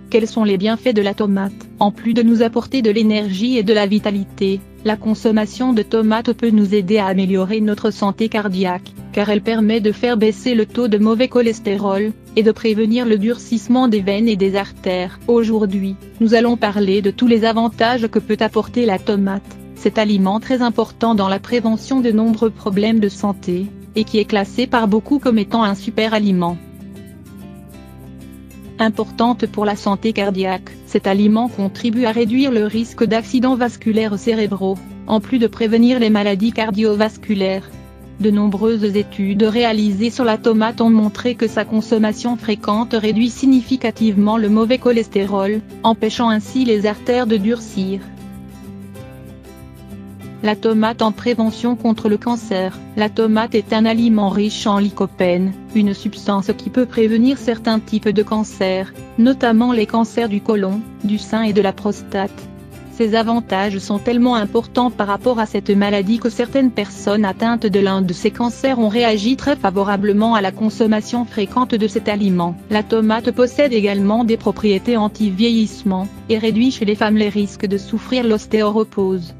Quels sont les bienfaits de la tomate? En plus de nous apporter de l'énergie et de la vitalité, la consommation de tomates peut nous aider à améliorer notre santé cardiaque, car elle permet de faire baisser le taux de mauvais cholestérol, et de prévenir le durcissement des veines et des artères. Aujourd'hui, nous allons parler de tous les avantages que peut apporter la tomate, cet aliment très important dans la prévention de nombreux problèmes de santé, et qui est classé par beaucoup comme étant un super aliment. Importante pour la santé cardiaque, cet aliment contribue à réduire le risque d'accidents vasculaires cérébraux, en plus de prévenir les maladies cardiovasculaires. De nombreuses études réalisées sur la tomate ont montré que sa consommation fréquente réduit significativement le mauvais cholestérol, empêchant ainsi les artères de durcir. La tomate en prévention contre le cancer. La tomate est un aliment riche en lycopène, une substance qui peut prévenir certains types de cancers, notamment les cancers du côlon, du sein et de la prostate. Ces avantages sont tellement importants par rapport à cette maladie que certaines personnes atteintes de l'un de ces cancers ont réagi très favorablement à la consommation fréquente de cet aliment. La tomate possède également des propriétés anti-vieillissement, et réduit chez les femmes les risques de souffrir l'ostéoporose.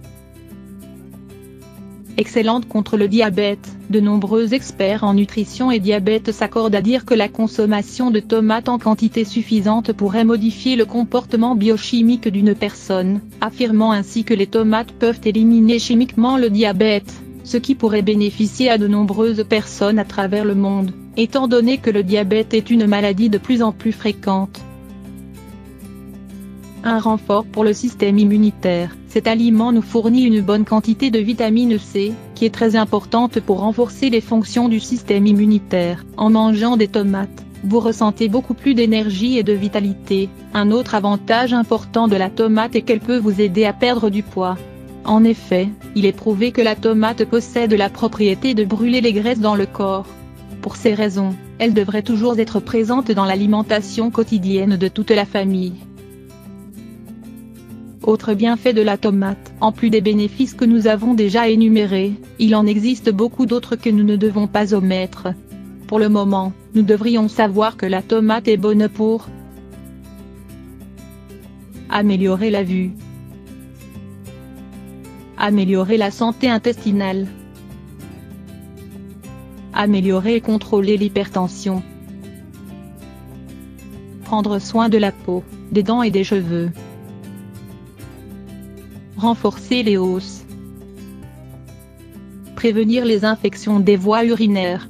Excellente contre le diabète. De nombreux experts en nutrition et diabète s'accordent à dire que la consommation de tomates en quantité suffisante pourrait modifier le comportement biochimique d'une personne, affirmant ainsi que les tomates peuvent éliminer chimiquement le diabète, ce qui pourrait bénéficier à de nombreuses personnes à travers le monde, étant donné que le diabète est une maladie de plus en plus fréquente. Un renfort pour le système immunitaire. Cet aliment nous fournit une bonne quantité de vitamine C, qui est très importante pour renforcer les fonctions du système immunitaire. En mangeant des tomates, vous ressentez beaucoup plus d'énergie et de vitalité. Un autre avantage important de la tomate est qu'elle peut vous aider à perdre du poids. En effet, il est prouvé que la tomate possède la propriété de brûler les graisses dans le corps. Pour ces raisons, elle devrait toujours être présente dans l'alimentation quotidienne de toute la famille. Autre bienfait de la tomate. En plus des bénéfices que nous avons déjà énumérés, il en existe beaucoup d'autres que nous ne devons pas omettre. Pour le moment, nous devrions savoir que la tomate est bonne pour améliorer la vue, améliorer la santé intestinale, améliorer et contrôler l'hypertension, prendre soin de la peau, des dents et des cheveux, renforcer les os, prévenir les infections des voies urinaires.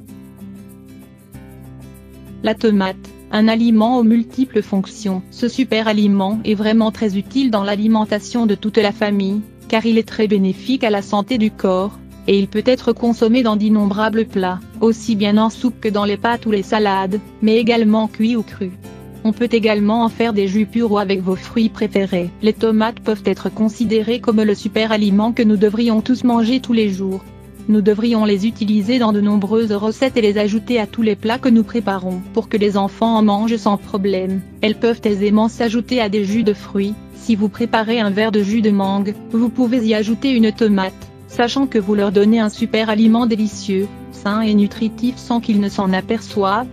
La tomate, un aliment aux multiples fonctions. Ce super aliment est vraiment très utile dans l'alimentation de toute la famille, car il est très bénéfique à la santé du corps, et il peut être consommé dans d'innombrables plats, aussi bien en soupe que dans les pâtes ou les salades, mais également cuit ou cru. On peut également en faire des jus purs ou avec vos fruits préférés. Les tomates peuvent être considérées comme le super aliment que nous devrions tous manger tous les jours. Nous devrions les utiliser dans de nombreuses recettes et les ajouter à tous les plats que nous préparons pour que les enfants en mangent sans problème. Elles peuvent aisément s'ajouter à des jus de fruits. Si vous préparez un verre de jus de mangue, vous pouvez y ajouter une tomate, sachant que vous leur donnez un super aliment délicieux, sain et nutritif sans qu'ils ne s'en aperçoivent.